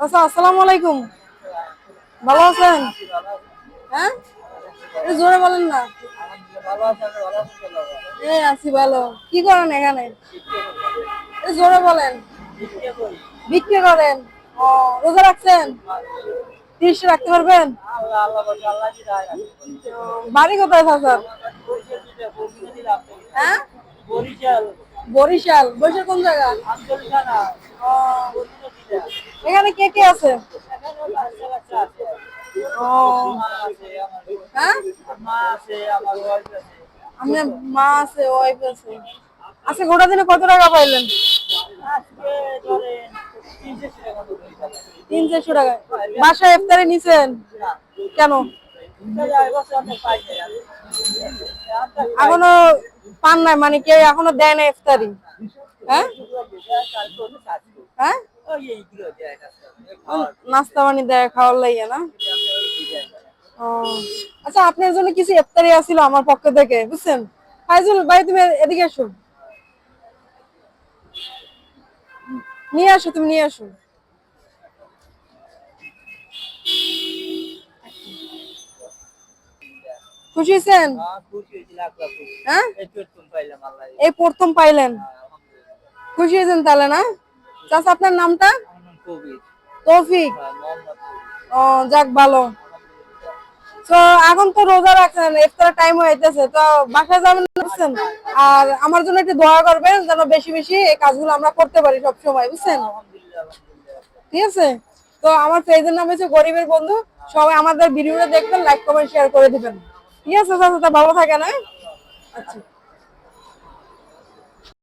আচ্ছা, আসসালামু আলাইকুম। ভালো আছেন? হ্যাঁ, একটু জোরে বলেন না। এই আছি ভালো। কি করেন এখানে? একটু জোরে বলেন। বিক্রি করেন? ও, রোজা রাখছেন? 30 রাখতে পারবেন? বাড়ি কোথায় চাচার? হ্যাঁ, বরিশাল। বরিশাল কোন জায়গা? ও, এখানে কে কে আছে? ও, হ্যাঁ, আপনার মা আছে, ওয়াইফ আছে। আচ্ছা, গোটা দিনে কত টাকা পাইলেন? 300 টাকা। বাসায় ইফতারি নিছেন কেন? এখনো পান নাই, মানে কে এখনো দেয় না ইফতারি? হ্যাঁ, হ্যাঁ, নাস্তা পানি দেয় খাওয়ার লাইয়া না? ও, আচ্ছা, আপনার জন্য কিছু ইফতারি আছিল আমার পক্ষ থেকে, বুঝছেন? ফাইজুল ভাই, তুমি এদিকে এসো, নিয়ে আসো, তুমি নিয়ে আসো। খুশি হয়েছেন? হ্যাঁ, এই প্রথম পাইলেন, খুশি হয়েছেন তাহলে না? চাচা, আপনার নামটা? তৌফিক। ও, যাক ভালো। তো এখন তো রোজা রাখছেন, ইফতারের টাইম হইতেছে, তো বাসায় যাবেন না, বুঝছেন? আর আমার জন্য একটু দোয়া করবেন যেন বেশি বেশি এই কাজগুলো আমরা করতে পারি সব সময়, বুঝছেন? ঠিক আছে। তো আমার পেজের নাম হচ্ছে গরিবের বন্ধু। সবাই আমাদের ভিডিওটা দেখবেন, লাইক কমেন্ট শেয়ার করে দিবেন। ঠিক আছে চাচা, ভালো থাকেন, হ্যাঁ? আচ্ছা।